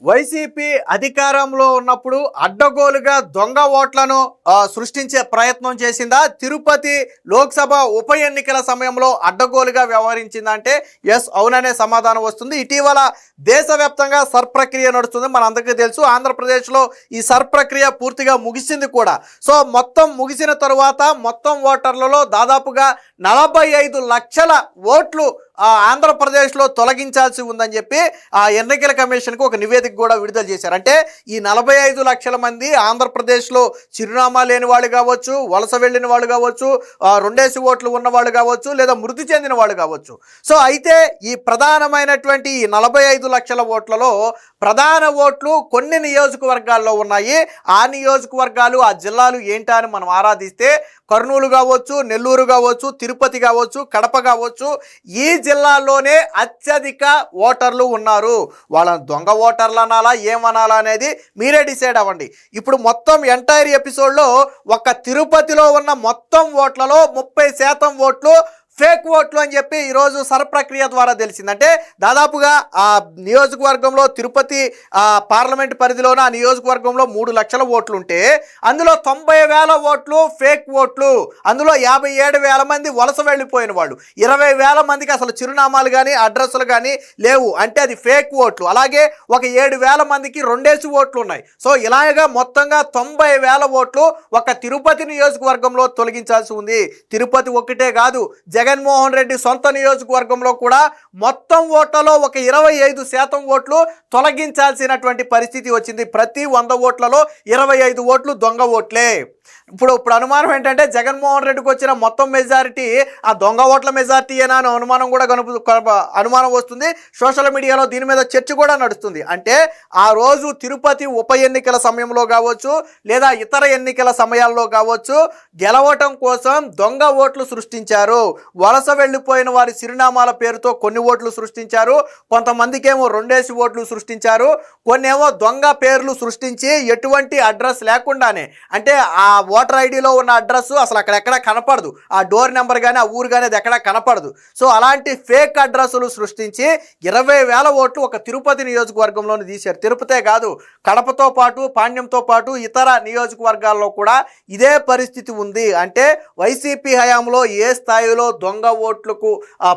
YCP అధికారంలో ఉన్నప్పుడు అడ్డగోలుగా దొంగ ఓట్లను సృష్టించే ప్రయత్నం చేసిందా? తిరుపతి లోక్సభ ఉప ఎన్నికల సమయంలో అడ్డగోలుగా వ్యవహరించిందంటే ఎస్, అవుననే సమాధానం వస్తుంది. ఇటీవల దేశవ్యాప్తంగా సర్ ప్రక్రియ నడుస్తుంది, మనందరికీ తెలుసు. ఆంధ్రప్రదేశ్లో ఈ సర్ ప్రక్రియ పూర్తిగా ముగిసింది కూడా. సో మొత్తం ముగిసిన తరువాత మొత్తం ఓటర్లలో దాదాపుగా 45 లక్షల ఓట్లు ఆంధ్రప్రదేశ్లో తొలగించాల్సి ఉందని చెప్పి ఆ ఎన్నికల కమిషన్కి ఒక నివేదిక కూడా విడుదల చేశారు. అంటే ఈ 45 లక్షల మంది ఆంధ్రప్రదేశ్లో చిరునామా లేని వాళ్ళు కావచ్చు, వలస వెళ్ళిన వాళ్ళు కావచ్చు, రెండేసి ఓట్లు ఉన్న వాళ్ళు కావచ్చు, లేదా మృతి చెందిన వాళ్ళు కావచ్చు. సో అయితే ఈ ప్రధానమైనటువంటి ఈ 45 లక్షల ఓట్లలో ప్రధాన ఓట్లు కొన్ని నియోజకవర్గాల్లో ఉన్నాయి. ఆ నియోజకవర్గాలు, ఆ జిల్లాలు ఏంటా అని మనం ఆరాధిస్తే కర్నూలు కావచ్చు, నెల్లూరు కావచ్చు, తిరుపతి కావచ్చు, కడప కావచ్చు, ఈ జిల్లాల్లోనే అత్యధిక ఓటర్లు ఉన్నారు. వాళ్ళని దొంగ ఓటర్లు అనాలా ఏమనాలా అనేది మీరే డిసైడ్ అవ్వండి. ఇప్పుడు మొత్తం ఎంటైర్ ఎపిసోడ్లో ఒక్క తిరుపతిలో ఉన్న మొత్తం ఓట్లలో 30% ఓట్లు ఫేక్ ఓట్లు అని చెప్పి ఈరోజు సర్ ప్రక్రియ ద్వారా తెలిసిందంటే దాదాపుగా ఆ నియోజకవర్గంలో తిరుపతి పార్లమెంట్ పరిధిలోన ఆ నియోజకవర్గంలో 3 లక్షల ఓట్లు ఉంటే అందులో 90,000 ఓట్లు ఫేక్ ఓట్లు. అందులో 57,000 మంది వలస వెళ్ళిపోయిన వాళ్ళు, 20,000 మందికి అసలు చిరునామాలు కానీ అడ్రస్లు కానీ లేవు, అంటే అది ఫేక్ ఓట్లు. అలాగే ఒక 7,000 మందికి రెండేసి ఓట్లు ఉన్నాయి. సో ఇలాగా మొత్తంగా 90,000 ఓట్లు ఒక తిరుపతి నియోజకవర్గంలో తొలగించాల్సి ఉంది. తిరుపతి ఒక్కటే కాదు, జగన్మోహన్ రెడ్డి సొంత నియోజకవర్గంలో కూడా మొత్తం ఓట్లలో ఒక 25% ఓట్లు తొలగించాల్సినటువంటి పరిస్థితి వచ్చింది. ప్రతి 100 ఓట్లలో 25 ఓట్లు దొంగ ఓట్లే. ఇప్పుడు అనుమానం ఏంటంటే జగన్మోహన్ రెడ్డికి వచ్చిన మొత్తం మెజారిటీ ఆ దొంగ ఓట్ల మెజారిటీ ఏనా అని అనుమానం కూడా అనుమానం వస్తుంది. సోషల్ మీడియాలో దీని మీద చర్చ కూడా నడుస్తుంది. అంటే ఆ రోజు తిరుపతి ఉప ఎన్నికల సమయంలో కావచ్చు, లేదా ఇతర ఎన్నికల సమయాల్లో కావచ్చు, గెలవటం కోసం దొంగ ఓట్లు సృష్టించారు. వలస వెళ్ళిపోయిన వారి చిరునామాల పేరుతో కొన్ని ఓట్లు సృష్టించారు. కొంతమందికేమో రెండేసి ఓట్లు సృష్టించారు. కొన్నేమో దొంగ పేర్లు సృష్టించి ఎటువంటి అడ్రస్ లేకుండానే, అంటే ఆ ఓటర్ ఐడిలో ఉన్న అడ్రస్ అసలు అక్కడెక్కడ కనపడదు, ఆ డోర్ నెంబర్ కానీ ఆ ఊరు కానీ అది ఎక్కడ కనపడదు. సో అలాంటి ఫేక్ అడ్రస్లు సృష్టించి 20,000 ఓట్లు ఒక తిరుపతి నియోజకవర్గంలోనే తీశారు. తిరుపతే కాదు, కడపతో పాటు, పాణ్యంతో పాటు ఇతర నియోజకవర్గాల్లో కూడా ఇదే పరిస్థితి ఉంది. అంటే వైసీపీ హయాంలో ఏ స్థాయిలో దొంగ ఓట్లకు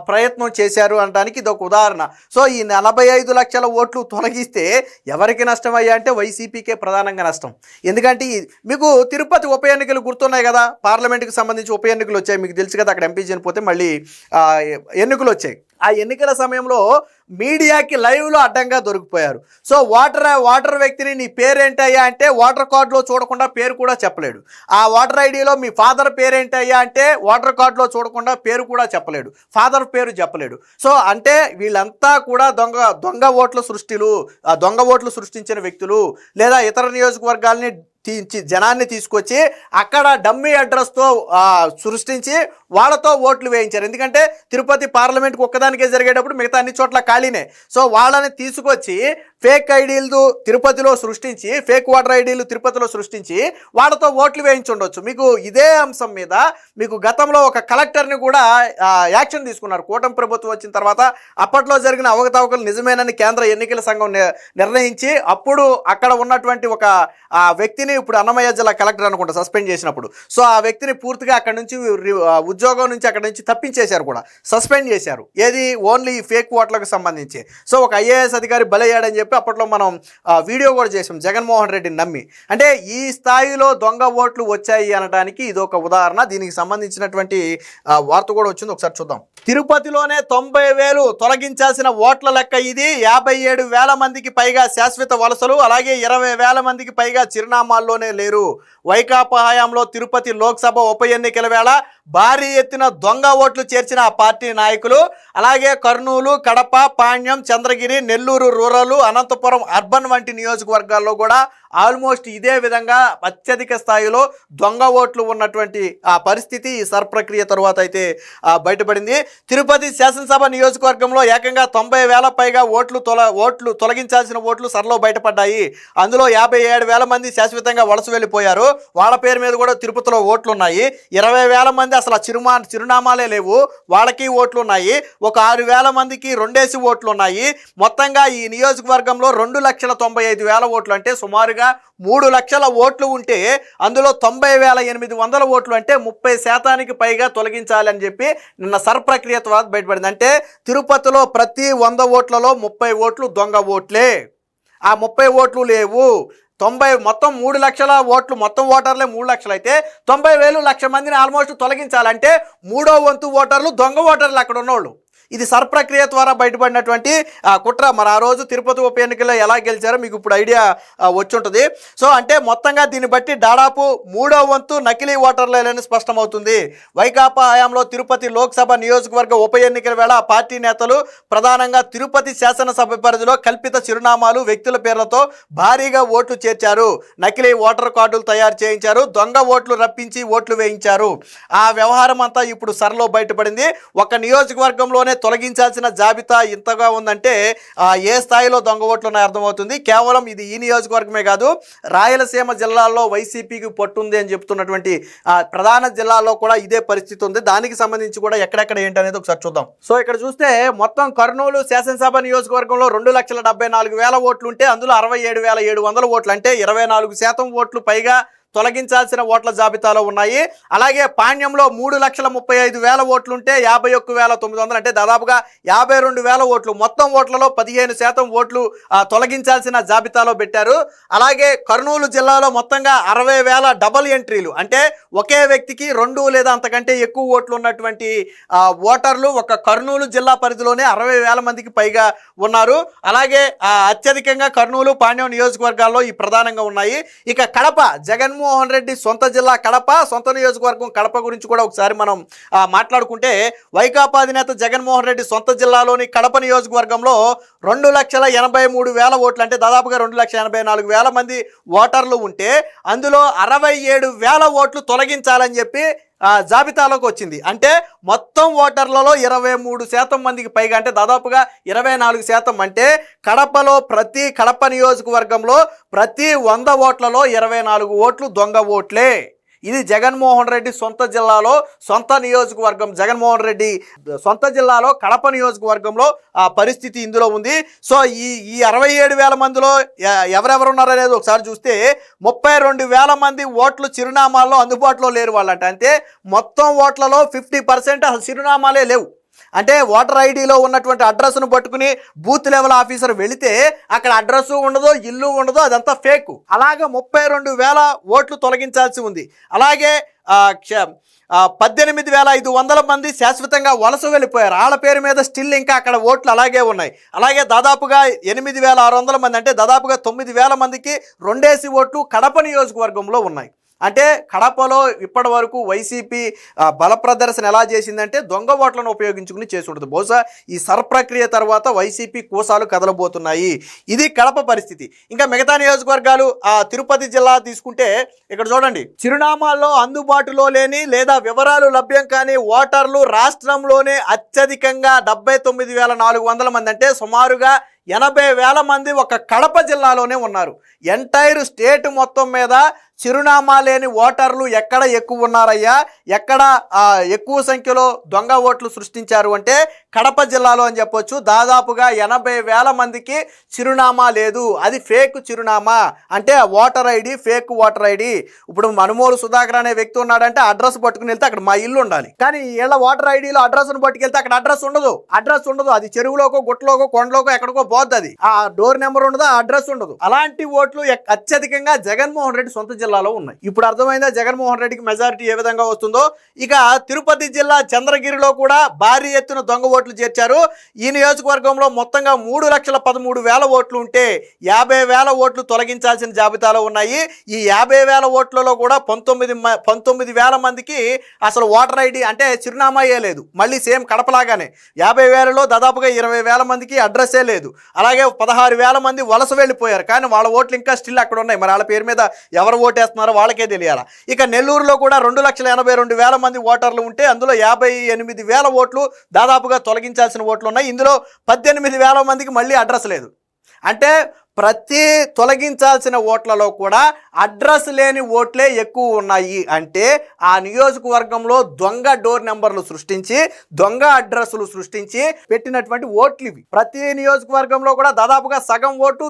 ప్రయత్నం చేశారు అనడానికి ఇది ఒక ఉదాహరణ. సో ఈ 45 లక్షల ఓట్లు తొలగిస్తే ఎవరికి నష్టం అయ్యా అంటే వైసీపీకే ప్రధానంగా నష్టం. ఎందుకంటే మీకు తిరుపతి ఉప ఎన్నికలు గుర్తున్నాయి కదా, పార్లమెంట్కి సంబంధించి ఉప ఎన్నికలు వచ్చాయి, మీకు తెలుసు కదా. అక్కడ ఎంపీ చనిపోతే మళ్ళీ ఎన్నికలు వచ్చాయి. ఆ ఎన్నికల సమయంలో మీడియాకి లైవ్లో అడ్డంగా దొరికిపోయారు. సో ఓటర్ వ్యక్తిని నీ పేరేంటయ్యా అంటే ఓటర్ కార్డులో చూడకుండా పేరు కూడా చెప్పలేడు. ఆ ఓటర్ ఐడిలో మీ ఫాదర్ పేరేంటయ్యా అంటే ఓటర్ కార్డులో చూడకుండా పేరు కూడా చెప్పలేడు, ఫాదర్ పేరు చెప్పలేడు. సో అంటే వీళ్ళంతా కూడా దొంగ ఓట్ల సృష్టిలు, దొంగ ఓట్లు సృష్టించిన వ్యక్తులు, లేదా ఇతర నియోజకవర్గాల్ని జనాన్ని తీసుకొచ్చి అక్కడ డమ్మీ అడ్రస్తో సృష్టించి వాళ్ళతో ఓట్లు వేయించారు. ఎందుకంటే తిరుపతి పార్లమెంట్కి ఒక్కదానికే జరిగేటప్పుడు మిగతా అన్ని చోట్ల ఖాళీనే. సో వాళ్ళని తీసుకొచ్చి ఫేక్ ఐడీలు తిరుపతిలో సృష్టించి, ఫేక్ ఓటర్ ఐడీలు తిరుపతిలో సృష్టించి వాళ్ళతో ఓట్లు వేయించుండొచ్చు. మీకు ఇదే అంశం మీద మీకు గతంలో ఒక కలెక్టర్ని కూడా యాక్షన్ తీసుకున్నారు కూటమి ప్రభుత్వం వచ్చిన తర్వాత. అప్పట్లో జరిగిన అవకతవకలు నిజమేనని కేంద్ర ఎన్నికల సంఘం నిర్ణయించి అప్పుడు అక్కడ ఉన్నటువంటి ఒక వ్యక్తిని, ఇప్పుడు అన్నమయ్య జిల్లా కలెక్టర్ అనుకుంటా, సస్పెండ్ చేసినప్పుడు. సో ఆ వ్యక్తిని పూర్తిగా అక్కడ నుంచి ఉద్యోగం నుంచి అక్కడ నుంచి తప్పించేశారు కూడా, సస్పెండ్ చేశారు. ఏది ఓన్లీ ఫేక్ ఓట్లకు సంబంధించి. సో ఒక ఐఏఎస్ అధికారి బలయ్యాడని చెప్పి అప్పట్లో మనం వీడియో కూడా చేసాం జగన్మోహన్ రెడ్డిని నమ్మి. అంటే ఈ స్థాయిలో దొంగ ఓట్లు వచ్చాయి అనడానికి ఇది ఒక ఉదాహరణ. దీనికి సంబంధించినటువంటి వార్త కూడా వచ్చింది, ఒకసారి చూద్దాం. తిరుపతిలోనే 90,000 తొలగించాల్సిన ఓట్ల లెక్క ఇది. 57,000 మందికి పైగా శాశ్వత వలసలు, అలాగే 20,000 మందికి పైగా చిరునామాల్లోనే లేరు. వైకాపా హయాంలో తిరుపతి లోక్సభ ఉప ఎన్నికల వేళ భారీ ఎత్తున దొంగ ఓట్లు చేర్చిన ఆ పార్టీ నాయకులు, అలాగే కర్నూలు, కడప, పాణ్యం, చంద్రగిరి, నెల్లూరు రూరల్, అనంతపురం అర్బన్ వంటి నియోజకవర్గాల్లో కూడా ఆల్మోస్ట్ ఇదే విధంగా అత్యధిక స్థాయిలో దొంగ ఓట్లు ఉన్నటువంటి ఆ పరిస్థితి ఈ సర్ ప్రక్రియ తరువాత అయితే బయటపడింది. తిరుపతి శాసనసభ నియోజకవర్గంలో ఏకంగా 90,000 పైగా ఓట్లు తొలగించాల్సిన ఓట్లు సర్లో బయటపడ్డాయి. అందులో 57,000 మంది శాశ్వతంగా వలస వెళ్ళిపోయారు, వాళ్ళ పేరు మీద కూడా తిరుపతిలో ఓట్లు ఉన్నాయి. 20,000 మంది మంది అసలు చిరునామాలే లేవు, వాళ్ళకి ఓట్లు ఉన్నాయి. ఒక 6,000 మందికి రెండేసి ఓట్లు ఉన్నాయి. మొత్తంగా ఈ నియోజకవర్గంలో 2,95,000 ఓట్లు, అంటే సుమారుగా 3 లక్షల ఓట్లు ఉంటే అందులో 90,800 ఓట్లు, అంటే 30% పైగా తొలగించాలని చెప్పి నిన్న సర్ప్రక్రియ తర్వాత బయటపడింది. అంటే తిరుపతిలో ప్రతి 100 ఓట్లలో 30 ఓట్లు దొంగ ఓట్లే. ఆ 30 ఓట్లు లేవు. మొత్తం 3 లక్షల ఓట్లు, మొత్తం ఓటర్లే 3 లక్షలు అయితే 90,000 1,00,000 మందిని ఆల్మోస్ట్ తొలగించాలంటే 3వ వంతు ఓటర్లు దొంగ ఓటర్లు అక్కడ ఉన్నోళ్ళు. ఇది సర్ప్రక్రియ ద్వారా బయటపడినటువంటి కుట్ర. మరి ఆ రోజు తిరుపతి ఉప ఎన్నికల్లో ఎలా గెలిచారో మీకు ఇప్పుడు ఐడియా వచ్చుంటుంది. సో అంటే మొత్తంగా దీన్ని బట్టి దాదాపు 3వ వంతు నకిలీ ఓటర్లేని స్పష్టమవుతుంది. వైకాపా హయాంలో తిరుపతి లోక్సభ నియోజకవర్గ ఉప ఎన్నికల వేళ పార్టీ నేతలు ప్రధానంగా తిరుపతి శాసనసభ పరిధిలో కల్పిత చిరునామాలు, వ్యక్తుల పేర్లతో భారీగా ఓట్లు చేర్చారు. నకిలీ ఓటర్ కార్డులు తయారు చేయించారు. దొంగ ఓట్లు రప్పించి ఓట్లు వేయించారు. ఆ వ్యవహారం అంతా ఇప్పుడు సరలో బయటపడింది. ఒక నియోజకవర్గంలోనే తొలగించాల్సిన జాబితా ఇంతగా ఉందంటే ఏ స్థాయిలో దొంగ ఓట్లు ఉన్నాయో అర్థమవుతుంది. కేవలం ఇది ఈ నియోజకవర్గమే కాదు, రాయలసీమ జిల్లాల్లో వైసీపీకి పట్టుంది అని చెప్తున్నటువంటి ప్రధాన జిల్లాల్లో కూడా ఇదే పరిస్థితి ఉంది. దానికి సంబంధించి కూడా ఎక్కడెక్కడ ఏంటనేది ఒకసారి చూద్దాం. సో ఇక్కడ చూస్తే మొత్తం కర్నూలు శాసనసభ నియోజకవర్గంలో 2,74,000 ఓట్లు ఉంటే అందులో 67,700 ఓట్లు, అంటే 24% ఓట్లు పైగా తొలగించాల్సిన ఓట్ల జాబితాలో ఉన్నాయి. అలాగే పాణ్యంలో 3,35,000 ఓట్లుంటే 51,900, అంటే దాదాపుగా 52,000 ఓట్లు. మొత్తం ఓట్లలో 15% ఓట్లు తొలగించాల్సిన జాబితాలో పెట్టారు. అలాగే కర్నూలు జిల్లాలో మొత్తంగా 60,000 డబల్ ఎంట్రీలు, అంటే ఒకే వ్యక్తికి 2 లేదా అంతకంటే ఎక్కువ ఓట్లు ఉన్నటువంటి ఓటర్లు ఒక కర్నూలు జిల్లా పరిధిలోనే 60,000 మందికి పైగా ఉన్నారు. అలాగే అత్యధికంగా కర్నూలు, పాణ్యం నియోజకవర్గాల్లో ఈ ప్రధానంగా ఉన్నాయి. ఇక కడప, జగన్మోహన్ రెడ్డి సొంత జిల్లా కడప, సొంత నియోజకవర్గం కడప గురించి కూడా ఒకసారి మనం మాట్లాడుకుంటే వైకాపా అధినేత జగన్మోహన్ రెడ్డి సొంత జిల్లాలోని కడప నియోజకవర్గంలో 2,83,000 ఓట్లు, అంటే దాదాపుగా 2,84,000 మంది ఓటర్లు ఉంటే అందులో 67,000 ఓట్లు తొలగించాలని చెప్పి జాబితాలోకి వచ్చింది. అంటే మొత్తం ఓటర్లలో 23% మందికి పైగా, అంటే దాదాపుగా 24%. అంటే కడప నియోజకవర్గంలో ప్రతి 100 ఓట్లలో 24 ఓట్లు దొంగ ఓట్లే. ఇది జగన్మోహన్ రెడ్డి సొంత జిల్లాలో, సొంత నియోజకవర్గం, జగన్మోహన్ రెడ్డి సొంత జిల్లాలో కడప నియోజకవర్గంలో పరిస్థితి ఇందులో ఉంది. సో ఈ 67,000 మందిలో ఎవరెవరు ఉన్నారనేది ఒకసారి చూస్తే 32,000 మంది ఓట్లు చిరునామాల్లో అందుబాటులో లేరు వాళ్ళంట. అంటే మొత్తం ఓట్లలో 50% అసలు చిరునామాలే లేవు. అంటే ఓటర్ ఐడిలో ఉన్నటువంటి అడ్రస్ను పట్టుకుని బూత్ లెవెల్ ఆఫీసర్ వెళితే అక్కడ అడ్రస్ ఉండదు, ఇల్లు ఉండదు, అదంతా ఫేక్. అలాగే 32,000 ఓట్లు తొలగించాల్సి ఉంది. అలాగే 18,500 మంది శాశ్వతంగా వలస వెళ్ళిపోయారు. వాళ్ళ పేరు మీద స్టిల్ ఇంకా అక్కడ ఓట్లు అలాగే ఉన్నాయి. అలాగే దాదాపుగా 8,600 మంది, అంటే దాదాపుగా 9,000 మందికి రెండేసి ఓట్లు కడప నియోజకవర్గంలో ఉన్నాయి. అంటే కడపలో ఇప్పటి వరకు వైసీపీ బల ప్రదర్శన ఎలా చేసిందంటే దొంగ ఓట్లను ఉపయోగించుకుని చేసి ఉంటుంది. బహుశా ఈ సర్ప్రక్రియ తర్వాత వైసీపీ కోసాలు కదలబోతున్నాయి. ఇది కడప పరిస్థితి. ఇంకా మిగతా నియోజకవర్గాలు, తిరుపతి జిల్లా తీసుకుంటే ఇక్కడ చూడండి, చిరునామాల్లో అందుబాటులో లేని లేదా వివరాలు లభ్యం కాని ఓటర్లు రాష్ట్రంలోనే అత్యధికంగా 79,400 మంది, అంటే సుమారుగా 80,000 మంది ఒక కడప జిల్లాలోనే ఉన్నారు. ఎంటైర్ స్టేట్ మొత్తం మీద చిరునామా లేని ఓటర్లు ఎక్కడ ఎక్కువ ఉన్నారయ్యా, ఎక్కడ ఎక్కువ సంఖ్యలో దొంగ ఓట్లు సృష్టించారు అంటే కడప జిల్లాలో అని చెప్పొచ్చు. దాదాపుగా 80,000 మందికి చిరునామా లేదు, అది ఫేక్ చిరునామా. అంటే voter ID fake voter ID. ఇప్పుడు మనుమూరు సుధాకర్ అనే వ్యక్తి ఉన్నాడంటే అడ్రస్ పట్టుకుని వెళ్తే అక్కడ మా ఇల్లు ఉండాలి, కానీ వీళ్ళ ఓటర్ ఐడిలో అడ్రస్ను పట్టుకెళ్తే అక్కడ అడ్రస్ ఉండదు. అది చెరువులోకో, గుట్టలోకో, కొండలోకో ఎక్కడికో పోద్ది. అది ఆ డోర్ నెంబర్ ఉండదు, ఆ అడ్రస్ ఉండదు. అలాంటి ఓట్లు అత్యధికంగా జగన్మోహన్ రెడ్డి సొంత జిల్లాలో ఉన్నాయి. ఇప్పుడు అర్థమైందా జగన్మోహన్ రెడ్డికి మెజారిటీ ఏ విధంగా వస్తుందో. ఇక తిరుపతి జిల్లా చంద్రగిరిలో కూడా భారీ ఎత్తున దొంగ ఓట్లు చేర్చారు. ఈ నియోజకవర్గంలో మొత్తంగా 3,13,000 ఓట్లు ఉంటే 50,000 ఓట్లు తొలగించాల్సిన జాబితాలో ఉన్నాయి. ఈ 50,000 ఓట్లలో కూడా 19,000 మందికి అసలు ఓటర్ ఐడి అంటే చిరునామా లేదు. మళ్ళీ సేమ్ కడపలాగానే 50,000లో దాదాపుగా 20,000 మందికి అడ్రస్సే లేదు. అలాగే 16,000 మంది వలస వెళ్ళిపోయారు, కానీ వాళ్ళ ఓట్లు ఇంకా స్టిల్ అక్కడ ఉన్నాయి. మరి వాళ్ళ పేరు మీద ఎవరు ఓటేస్తున్నారో వాళ్ళకే తెలియాలా. ఇక నెల్లూరులో కూడా 2,82,000 మంది ఓటర్లు ఉంటే అందులో 58,000 ఓట్లు దాదాపుగా తొలగించాల్సిన ఓట్లు ఉన్నాయి. ఇందులో 18,000 మందికి మళ్ళీ అడ్రస్ లేదు. అంటే ప్రతి తొలగించాల్సిన ఓట్లలో కూడా అడ్రస్ లేని ఓట్లే ఎక్కువ ఉన్నాయి. అంటే ఆ నియోజకవర్గంలో దొంగ డోర్ నెంబర్లు సృష్టించి దొంగ అడ్రస్లు సృష్టించి పెట్టినటువంటి ఓట్లు ఇవి. ప్రతి నియోజకవర్గంలో కూడా దాదాపుగా సగం ఓటు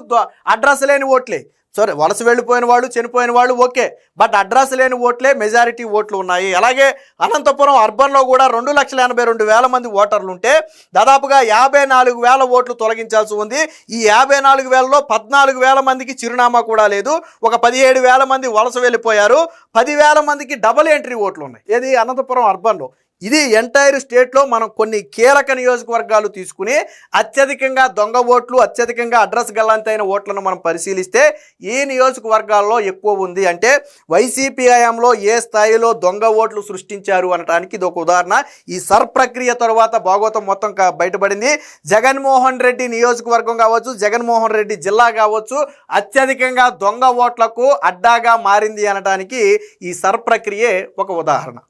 అడ్రస్ లేని ఓట్లే. సరే, వలస వెళ్ళిపోయిన వాళ్ళు, చనిపోయిన వాళ్ళు ఓకే, బట్ అడ్రస్ లేని ఓట్లే మెజారిటీ ఓట్లు ఉన్నాయి. అలాగే అనంతపురం అర్బన్లో కూడా 2,82,000 మంది ఓటర్లు ఉంటే దాదాపుగా 54,000 ఓట్లు తొలగించాల్సి ఉంది. ఈ 54,000లో 14,000 మందికి చిరునామా కూడా లేదు. ఒక 17,000 మంది వలస వెళ్ళిపోయారు. 10,000 మందికి డబుల్ ఎంట్రీ ఓట్లు ఉన్నాయి. ఏది అనంతపురం అర్బన్లో. ఇది ఎంటైర్ స్టేట్లో మనం కొన్ని కీలక నియోజకవర్గాలు తీసుకుని అత్యధికంగా దొంగ ఓట్లు, అత్యధికంగా అడ్రస్ గల్లంతైన ఓట్లను మనం పరిశీలిస్తే ఈ నియోజకవర్గాల్లో ఎక్కువ ఉంది. అంటే వైసీపీ హయాంలో ఏ స్థాయిలో దొంగ ఓట్లు సృష్టించారు అనడానికి ఇది ఒక ఉదాహరణ. ఈ సర్ ప్రక్రియ తర్వాత భాగవతం మొత్తం బయటపడింది. జగన్మోహన్ రెడ్డి నియోజకవర్గం కావచ్చు, జగన్మోహన్ రెడ్డి జిల్లా కావచ్చు, అత్యధికంగా దొంగ ఓట్లకు అడ్డాగా మారింది అనడానికి ఈ సర్ ప్రక్రియే ఒక ఉదాహరణ.